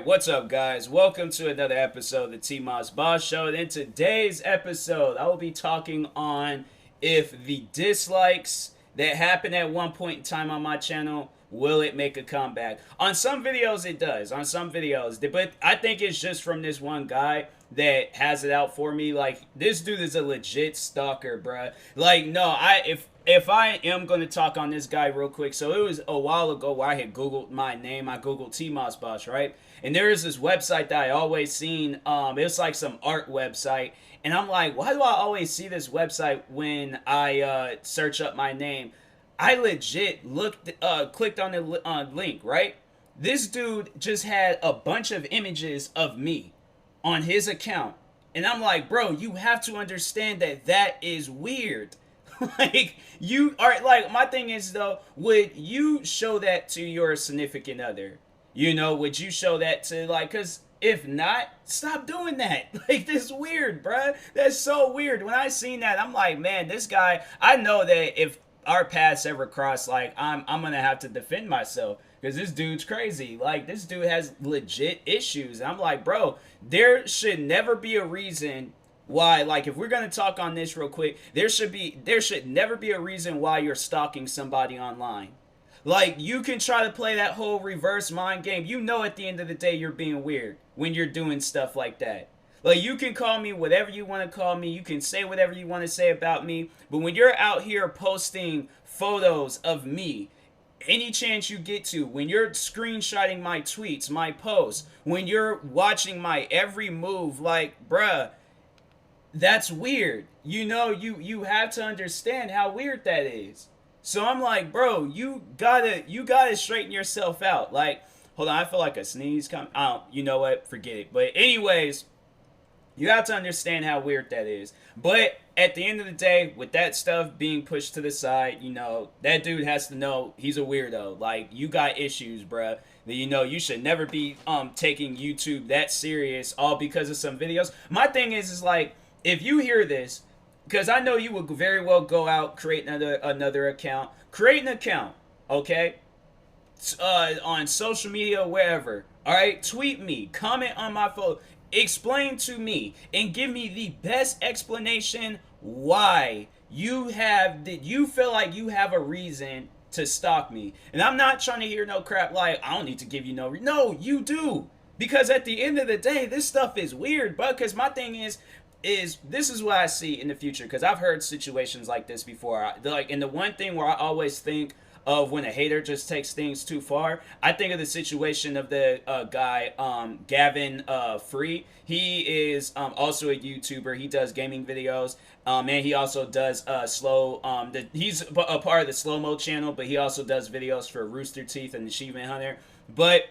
Alright, what's up guys? Welcome to another episode of the TMossBoss Show. And in today's episode, I will be talking on if the dislikes that happened at one point in time on my channel, will it make a comeback? On some videos it does, on some videos, but I think it's just from this one guy that has it out for me. Like, this dude is a legit stalker, bruh. Like, no, if I am going to talk on this guy real quick, so it was a while ago where I had Googled my name. I Googled TMossBoss, right? And there is this website that I always seen. It's like some art website. And I'm like, why do I always see this website when I search up my name? I legit clicked on the link, right? This dude just had a bunch of images of me on his account. And I'm like, bro, you have to understand that that is weird. Like, you are, like, my thing is though, would you show that to your significant other? You know, would you show that to, like, because if not, stop doing that. Like, this is weird, bruh. That's so weird. When I seen that, I'm like, man, this guy, I know that if our paths ever cross, like, I'm gonna have to defend myself because this dude's crazy. Like, this dude has legit issues. I'm like, bro, there should never be a reason why, like, if we're gonna talk on this real quick, there should never be a reason why you're stalking somebody online. Like, you can try to play that whole reverse mind game. You know, at the end of the day, you're being weird when you're doing stuff like that. Like, you can call me whatever you want to call me. You can say whatever you want to say about me. But when you're out here posting photos of me, any chance you get to, when you're screenshotting my tweets, my posts, when you're watching my every move, like, bruh, that's weird. You know, you have to understand how weird that is. So I'm like, bro, you gotta straighten yourself out. Like, hold on, I feel like a sneeze coming. You know what? Forget it. But anyways, you have to understand how weird that is. But at the end of the day, with that stuff being pushed to the side, you know, that dude has to know he's a weirdo. Like, you got issues, bruh. That, you know, you should never be taking YouTube that serious all because of some videos. My thing is like, if you hear this, because I know you would very well go out, create another account. Create an account, okay? On social media, wherever. All right? Tweet me. Comment on my photo. Explain to me and give me the best explanation why you feel like you have a reason to stalk me. And I'm not trying to hear no crap like, I don't need to give you no, you do. Because at the end of the day, this stuff is weird, but because my thing is this is what I see in the future, because I've heard situations like this before. And the one thing where I always think of when a hater just takes things too far, I think of the situation of the guy Gavin Free. He is also a YouTuber. He does gaming videos, and he also does he's a part of the slow mo channel, but he also does videos for Rooster Teeth and Achievement Hunter. But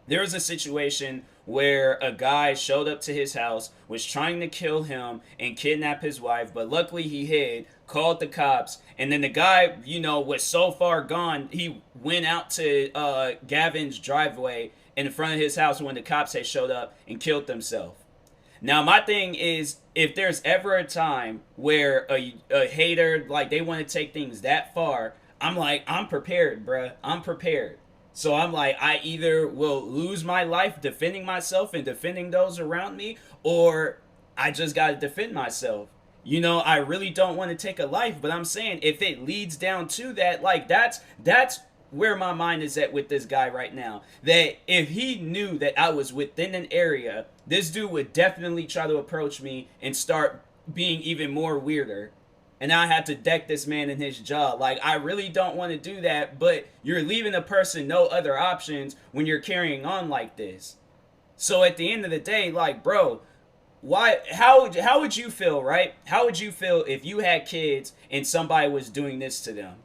there was a situation where a guy showed up to his house, was trying to kill him and kidnap his wife, but luckily he hid, called the cops, and then the guy, you know, was so far gone, he went out to Gavin's driveway in front of his house when the cops had showed up and killed himself. Now, my thing is, if there's ever a time where a hater, like, they want to take things that far, I'm like, I'm prepared, bruh. I'm prepared. So I'm like, I either will lose my life defending myself and defending those around me, or I just got to defend myself. You know, I really don't want to take a life, but I'm saying if it leads down to that, like, that's where my mind is at with this guy right now. That if he knew that I was within an area, this dude would definitely try to approach me and start being even more weirder. And I had to deck this man in his jaw. Like, I really don't want to do that, but you're leaving a person no other options when you're carrying on like this. So at the end of the day, like, bro, how would you feel, right? How would you feel if you had kids and somebody was doing this to them?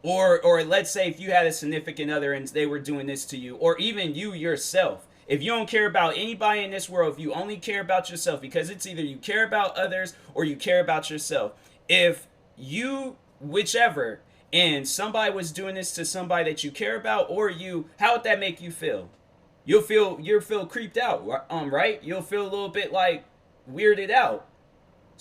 Or let's say if you had a significant other and they were doing this to you, or even you yourself. If you don't care about anybody in this world, if you only care about yourself, because it's either you care about others or you care about yourself. If you, whichever, and somebody was doing this to somebody that you care about or you, how would that make you feel? You'll feel creeped out, right? You'll feel a little bit like weirded out.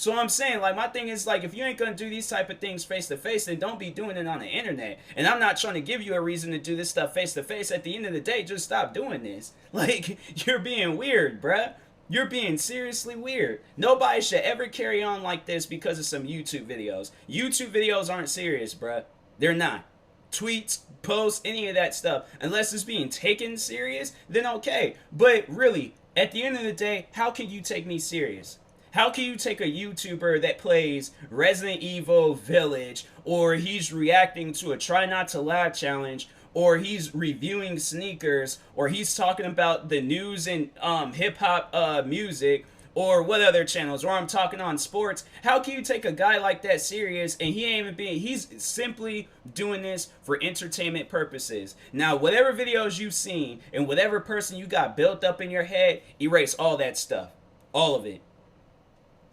So I'm saying, like, my thing is, like, if you ain't gonna do these type of things face to face, then don't be doing it on the internet. And I'm not trying to give you a reason to do this stuff face to face. At the end of the day, just stop doing this. Like, you're being weird, bruh. You're being seriously weird. Nobody should ever carry on like this because of some YouTube videos. YouTube videos aren't serious, bruh. They're not. Tweets, posts, any of that stuff, unless it's being taken serious, then okay. But really, at the end of the day, how can you take me serious? How can you take a YouTuber that plays Resident Evil Village, or he's reacting to a Try Not to Laugh challenge, or he's reviewing sneakers, or he's talking about the news and hip hop music, or what other channels, or I'm talking on sports? How can you take a guy like that serious and he ain't even being, he's simply doing this for entertainment purposes. Now, whatever videos you've seen and whatever person you got built up in your head, erase all that stuff. All of it.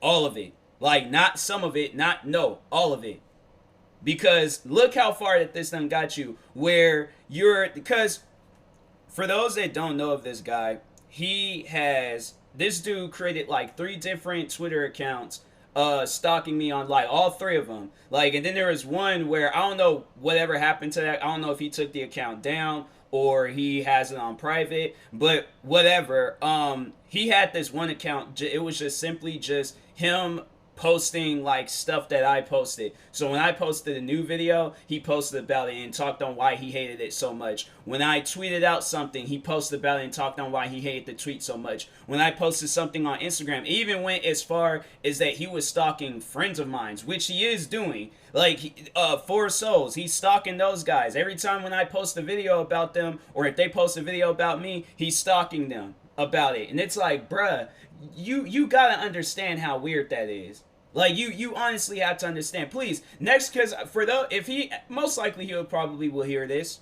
All of it. Like, not some of it, no, all of it. Because look how far that this done got you, where because for those that don't know of this guy, this dude created like 3 different Twitter accounts, stalking me on like all 3 of them. Like, and then there was one where I don't know whatever happened to that. I don't know if he took the account down or he has it on private, but whatever. He had this one account. It was just simply just him posting like stuff that I posted. So when I posted a new video, he posted about it and talked on why he hated it so much. When I tweeted out something, he posted about it and talked on why he hated the tweet so much. When I posted something on Instagram, it even went as far as that he was stalking friends of mine, which he is doing. Like, 4 Souls, he's stalking those guys. Every time when I post a video about them, or if they post a video about me, he's stalking them about it. And it's like, bruh, you gotta understand how weird that is. Like, you honestly have to understand. Please, next, because if he, most likely he'll probably will hear this,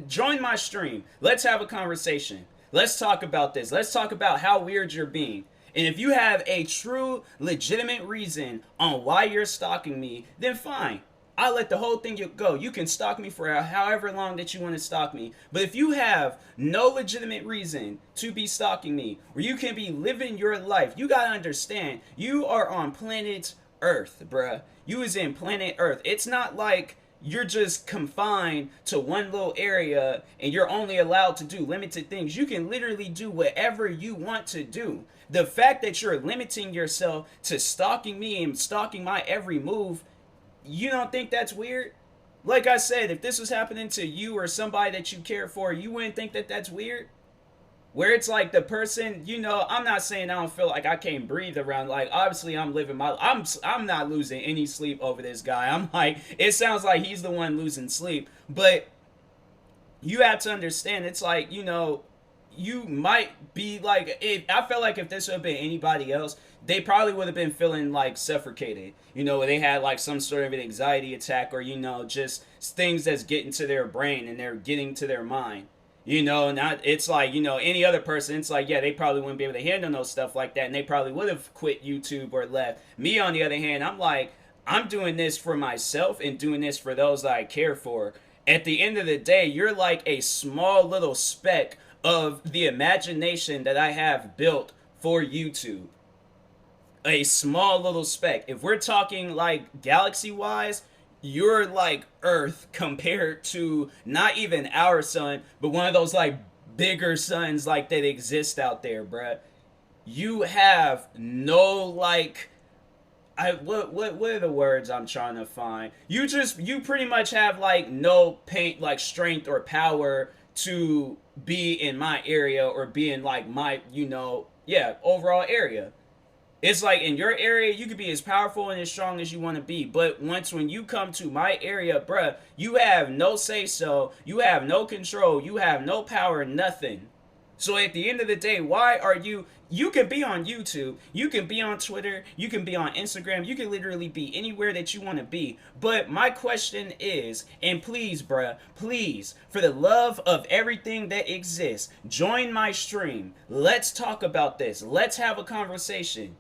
join my stream. Let's have a conversation. Let's talk about this. Let's talk about how weird you're being. And if you have a true, legitimate reason on why you're stalking me, then fine. I'll let the whole thing go. You can stalk me for however long that you want to stalk me. But if you have no legitimate reason to be stalking me, or you can be living your life, you gotta understand, you are on planet Earth, bruh. You is in planet Earth. It's not like you're just confined to one little area and you're only allowed to do limited things. You can literally do whatever you want to do. The fact that you're limiting yourself to stalking me and stalking my every move, you don't think that's weird? Like I said, if this was happening to you or somebody that you care for, you wouldn't think that that's weird? Where it's like the person, I'm not saying I don't feel like I can't breathe around. Like, obviously I'm living my, I'm not losing any sleep over this guy. I'm like, it sounds like he's the one losing sleep. But you have to understand, it's like, you might be like, I felt like if this would have been anybody else, they probably would have been feeling like suffocated. They had like some sort of an anxiety attack, or, just things that's getting to their brain and they're getting to their mind. It's like, any other person, it's like, yeah, they probably wouldn't be able to handle no stuff like that, and they probably would have quit YouTube or left. Me, on the other hand, I'm like, I'm doing this for myself and doing this for those that I care for. At the end of the day, you're like a small little speck of the imagination that I have built for YouTube. A small little speck. If we're talking like galaxy-wise, you're like Earth compared to not even our sun, but one of those like bigger suns like that exist out there, bruh. You have no like, what are the words I'm trying to find? You pretty much have like no like strength or power to be in my area or be in like my, overall area. It's like in your area, you could be as powerful and as strong as you want to be. But when you come to my area, bruh, you have no say-so. You have no control. You have no power, nothing. So at the end of the day, why are you can be on YouTube, you can be on Twitter, you can be on Instagram, you can literally be anywhere that you want to be. But my question is, and please, bruh, please, for the love of everything that exists, join my stream. Let's talk about this. Let's have a conversation.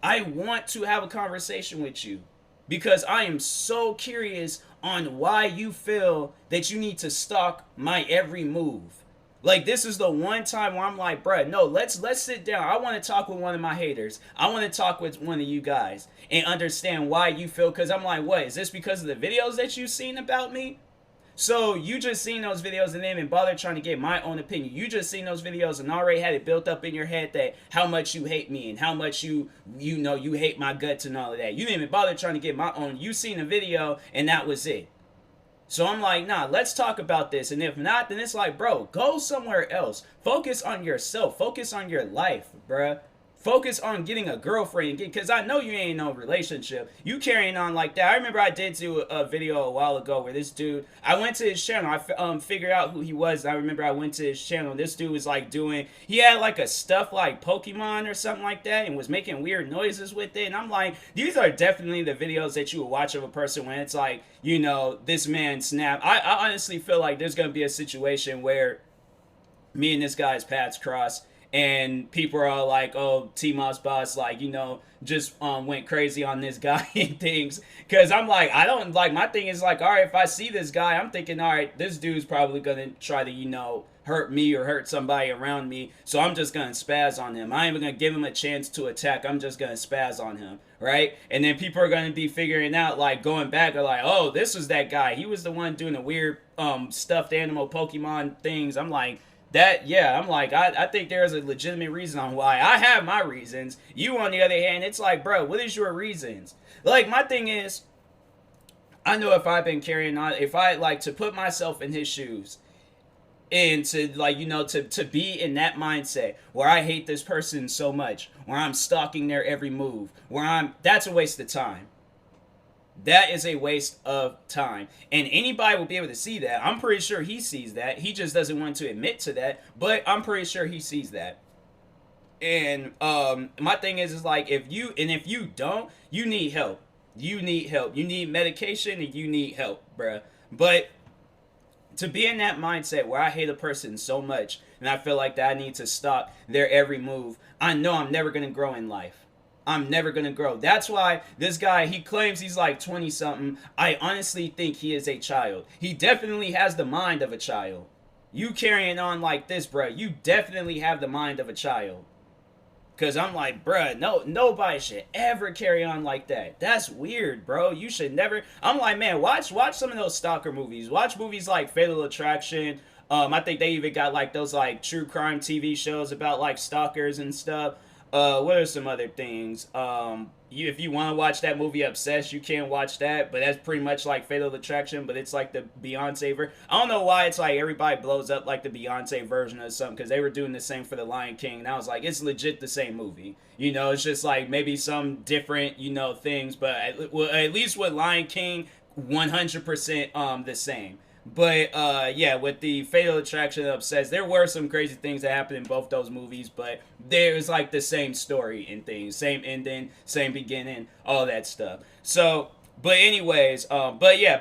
I want to have a conversation with you because I am so curious on why you feel that you need to stalk my every move. Like, this is the one time where I'm like, bruh, no, let's sit down. I want to talk with one of my haters. I want to talk with one of you guys and understand why you feel. Because I'm like, what, is this because of the videos that you've seen about me? So you just seen those videos and didn't even bother trying to get my own opinion. You just seen those videos and already had it built up in your head that how much you hate me and how much you hate my guts and all of that. You didn't even bother trying to get my own. You seen the video and that was it. So I'm like, nah, let's talk about this. And if not, then it's like, bro, go somewhere else. Focus on yourself. Focus on your life, bruh. Focus on getting a girlfriend, because I know you ain't in no relationship. You carrying on like that. I remember I did do a video a while ago where this dude, I went to his channel. I figured out who he was. I remember I went to his channel. This dude was like he had like a stuff like Pokemon or something like that and was making weird noises with it. And I'm like, these are definitely the videos that you would watch of a person when it's like, this man snap. I honestly feel like there's going to be a situation where me and this guy's paths cross. And people are all like, oh, TMossBoss, like, just went crazy on this guy and things. Because I'm like, I don't, like, my thing is like, all right, if I see this guy, I'm thinking, all right, this dude's probably going to try to, hurt me or hurt somebody around me. So I'm just going to spaz on him. I ain't even going to give him a chance to attack. I'm just going to spaz on him, right? And then people are going to be figuring out, like, going back, are like, oh, this was that guy. He was the one doing the weird stuffed animal Pokemon things. I'm like, I think there's a legitimate reason on why. I have my reasons. You, on the other hand, it's like, bro, what is your reasons? Like, my thing is, I know if I've been carrying on, if I, like, to put myself in his shoes, and to, like, to be in that mindset where I hate this person so much, where I'm stalking their every move, that's a waste of time. That is a waste of time. And anybody will be able to see that. I'm pretty sure he sees that. He just doesn't want to admit to that. But I'm pretty sure he sees that. And my thing is like, if you don't, you need help. You need help. You need medication and you need help, bruh. But to be in that mindset where I hate a person so much and I feel like that I need to stop their every move, I know I'm never going to grow in life. I'm never going to grow. That's why this guy, he claims he's like 20 something. I honestly think he is a child. He definitely has the mind of a child. You carrying on like this, bro, you definitely have the mind of a child. Because I'm like, bruh, nobody should ever carry on like that. That's weird, bro. You should never. I'm like, man, watch some of those stalker movies. Watch movies like Fatal Attraction. I think they even got like those like true crime TV shows about like stalkers and stuff. What are some other things? If you want to watch that movie Obsessed, you can watch that, but that's pretty much like Fatal Attraction, but it's like the Beyonce version. I don't know why it's like everybody blows up like the Beyonce version or something, because they were doing the same for The Lion King, and I was like, it's legit the same movie. It's just like maybe some different, things, but at least with Lion King, 100% the same. But with the Fatal Attraction and Obsessed, there were some crazy things that happened in both those movies, but there's like the same story and things, same ending, same beginning, all that stuff. So, but anyways,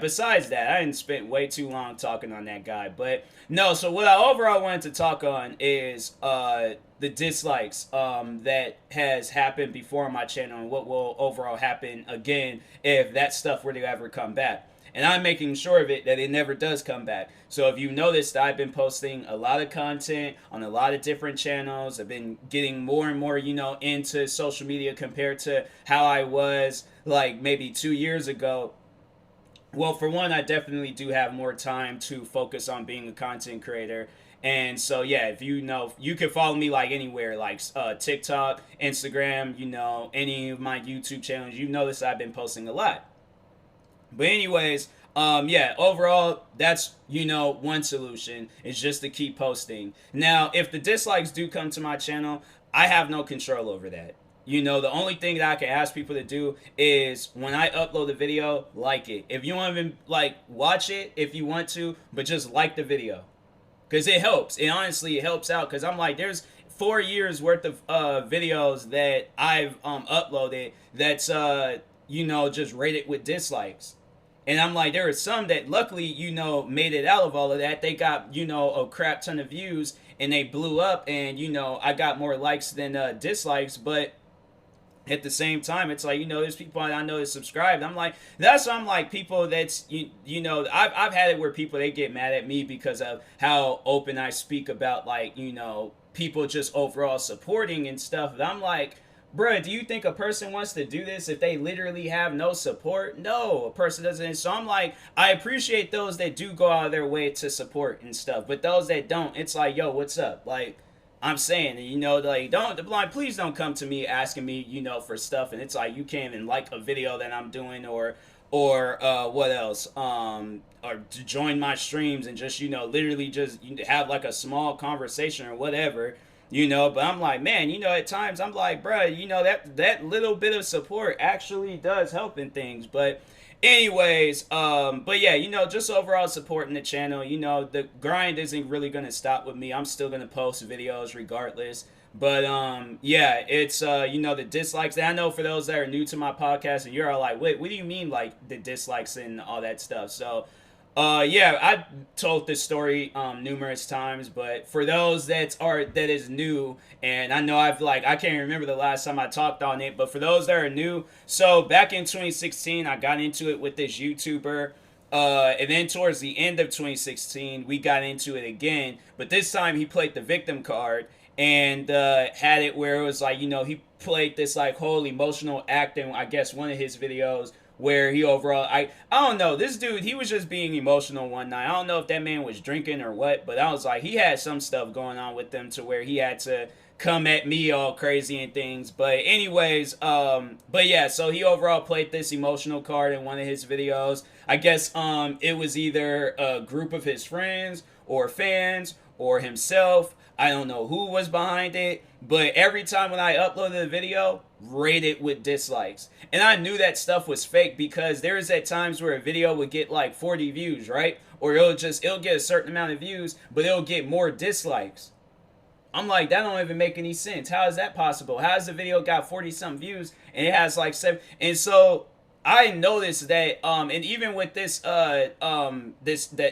besides that, I didn't spend way too long talking on that guy. But no, so what I overall wanted to talk on is the dislikes that has happened before on my channel and what will overall happen again if that stuff were to ever come back. And I'm making sure of it that it never does come back. So if you noticed, I've been posting a lot of content on a lot of different channels. I've been getting more and more, into social media compared to how I was like maybe 2 years ago. Well, for one, I definitely do have more time to focus on being a content creator. And so, yeah, if you can follow me like anywhere, like TikTok, Instagram, any of my YouTube channels. You notice I've been posting a lot. But anyways, overall, that's, one solution is just to keep posting. Now, if the dislikes do come to my channel, I have no control over that. The only thing that I can ask people to do is when I upload a video, like it. If you want to even, watch it if you want to, but just like the video. Because it helps. It honestly helps out. Because I'm like, there's 4 years worth of videos that I've uploaded that's, just rated with dislikes. And I'm like, there are some that luckily, made it out of all of that. They got, a crap ton of views and they blew up and, I got more likes than dislikes. But at the same time, it's like, there's people I know that subscribed. I'm like, that's why I'm like, people that's, I've had it where people, they get mad at me because of how open I speak about, like, people just overall supporting and stuff. And I'm like, bruh, do you think a person wants to do this if they literally have no support? No, a person doesn't. So I'm like, I appreciate those that do go out of their way to support and stuff, but those that don't, it's like, yo, what's up? Like, I'm saying, like, please don't come to me asking me, for stuff, and it's like you can't even like a video that I'm doing, or what else, or to join my streams and just, literally just have like a small conversation or whatever. But I'm like, man, at times I'm like, bruh, that little bit of support actually does help in things. But anyways, but yeah, just overall supporting the channel. The grind isn't really gonna stop with me. I'm still gonna post videos regardless. But yeah, it's the dislikes. And I know for those that are new to my podcast and you're all like, wait, what do you mean, like the dislikes and all that stuff? So yeah, I've told this story numerous times, but for those that is new, and I know I can't remember the last time I talked on it, but for those that are new, so back in 2016, I got into it with this YouTuber, and then towards the end of 2016, we got into it again, but this time he played the victim card and had it where it was like, he played this like whole emotional act in, I guess, one of his videos where he overall, I don't know, this dude, he was just being emotional one night. I don't know if that man was drinking or what, but I was like, he had some stuff going on with him to where he had to come at me all crazy and things. But anyways, but yeah, so he overall played this emotional card in one of his videos. I guess it was either a group of his friends or fans or himself. I don't know who was behind it, but every time when I uploaded the video, rated with dislikes. And I knew that stuff was fake because there's at times where a video would get like 40 views, right? Or it'll get a certain amount of views, but it'll get more dislikes. I'm like, that don't even make any sense. How is that possible? How has the video got 40 some views and it has like 7? And so I noticed that, and even with this, that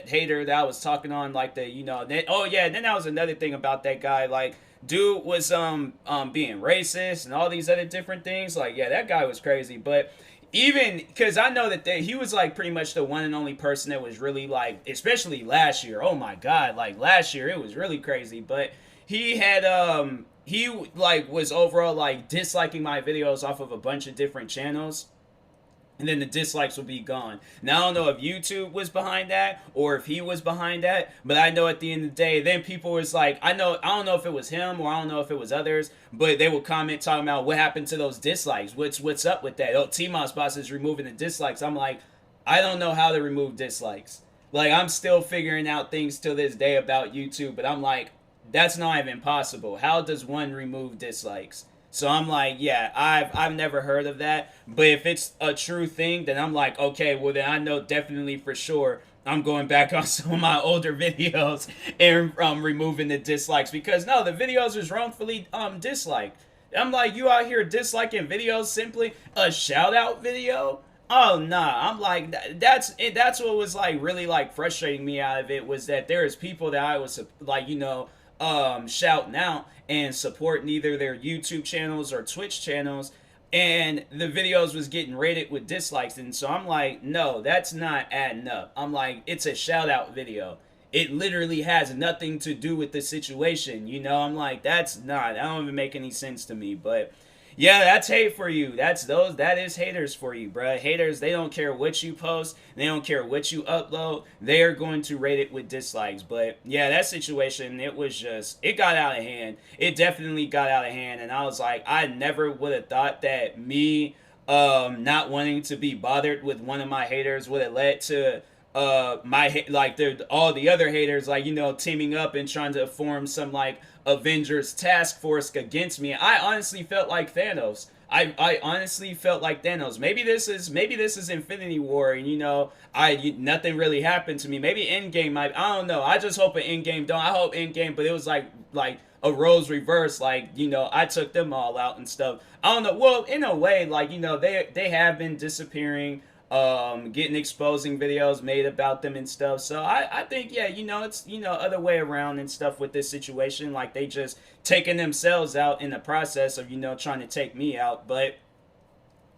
hater that I was talking on, like then that was another thing about that guy, like, dude was, being racist and all these other different things, like, yeah, that guy was crazy, but even, because I know that he was, like, pretty much the one and only person that was really, like, especially last year, oh my god, like, last year, it was really crazy, but he had, he, like, was overall, like, disliking my videos off of a bunch of different channels, and then the dislikes will be gone. Now, I don't know if YouTube was behind that or if he was behind that, but I know at the end of the day, then people was like, I don't know if it was him or I don't know if it was others, but they would comment talking about what happened to those dislikes. What's up with that? Oh, TMossBoss is removing the dislikes. I'm like, I don't know how to remove dislikes. Like, I'm still figuring out things till this day about YouTube, but I'm like, that's not even possible. How does one remove dislikes? So I'm like, yeah, I've never heard of that. But if it's a true thing, then I'm like, okay, well then I know definitely for sure I'm going back on some of my older videos and removing the dislikes, because no, the videos was wrongfully disliked. I'm like, you out here disliking videos simply a shout out video? Oh nah, I'm like, that's what was like really like frustrating me out of it, was that there's people that I was like, shouting out and supporting either their YouTube channels or Twitch channels, and the videos was getting rated with dislikes. And so I'm like, no, that's not adding up. I'm like, it's a shout out video. It literally has nothing to do with the situation. I'm like, that don't even make any sense to me. But yeah, that's hate for you. That is haters for you, bruh. Haters, they don't care what you post. They don't care what you upload. They are going to rate it with dislikes. But yeah, that situation, it got out of hand. It definitely got out of hand. And I was like, I never would have thought that me not wanting to be bothered with one of my haters would have led to all the other haters, like, teaming up and trying to form some like Avengers task force against me. I honestly felt like Thanos. I honestly felt like Thanos. Maybe this is Infinity War, and nothing really happened to me. Maybe Endgame I don't know. I just hope an Endgame don't. I hope Endgame, but it was like a roles reverse, like, I took them all out and stuff. I don't know. Well, in a way, like, they have been disappearing. getting exposing videos made about them and stuff. So I think, yeah, it's, other way around and stuff with this situation. Like, they just taking themselves out in the process of, trying to take me out. But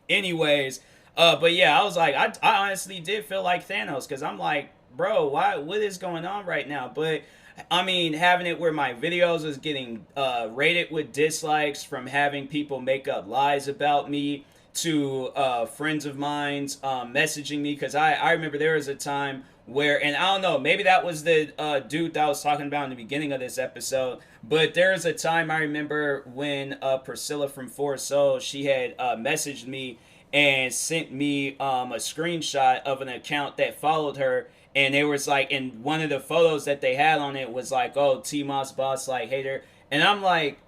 anyways, but yeah, I was like, I honestly did feel like Thanos, because I'm like, bro, what is going on right now? But I mean, having it where my videos was getting rated with dislikes from having people make up lies about me, to friends of mine's messaging me, because I remember there was a time where, and I don't know, maybe that was the dude that I was talking about in the beginning of this episode, but there was a time I remember when Priscilla from Four Souls, she had messaged me and sent me a screenshot of an account that followed her, and it was like, in one of the photos that they had on it was like, oh, TMossBoss like hater, and I'm like,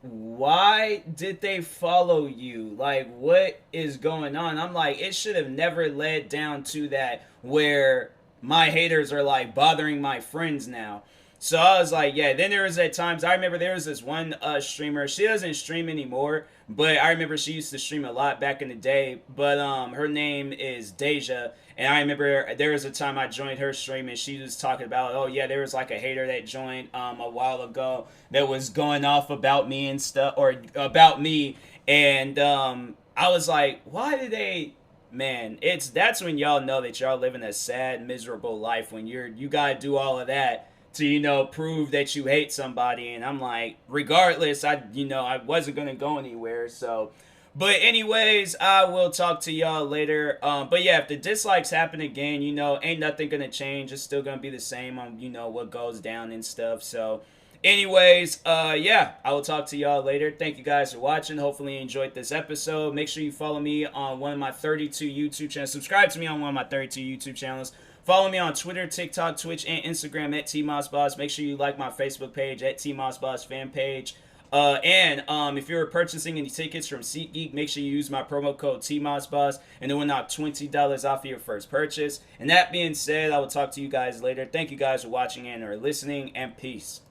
why did they follow you? Like, what is going on? I'm like, it should have never led down to that, where my haters are like bothering my friends now. So I was like, yeah. Then there was at times, I remember there was this one streamer. She doesn't stream anymore, but I remember she used to stream a lot back in the day. But her name is Deja, and I remember there was a time I joined her stream, and she was talking about, oh yeah, there was like a hater that joined a while ago that was going off about me and stuff, or about me, and I was like, why did they? Man, that's when y'all know that y'all living a sad, miserable life, when you gotta do all of that to prove that you hate somebody. And I'm like, regardless, I wasn't gonna go anywhere. So, but anyways, I will talk to y'all later. But yeah, if the dislikes happen again, ain't nothing gonna change. It's still gonna be the same on what goes down and stuff. So anyways, yeah, I will talk to y'all later. Thank you guys for watching. Hopefully you enjoyed this episode. Make sure you follow me on one of my 32 YouTube channels. Subscribe to me on one of my 32 YouTube channels. Follow me on Twitter, TikTok, Twitch, and Instagram at TMossBoss. Make sure you like my Facebook page at TMossBoss fan page. And if you're purchasing any tickets from SeatGeek, make sure you use my promo code TMossBoss, and it will knock $20 off of your first purchase. And that being said, I will talk to you guys later. Thank you guys for watching and or listening, and peace.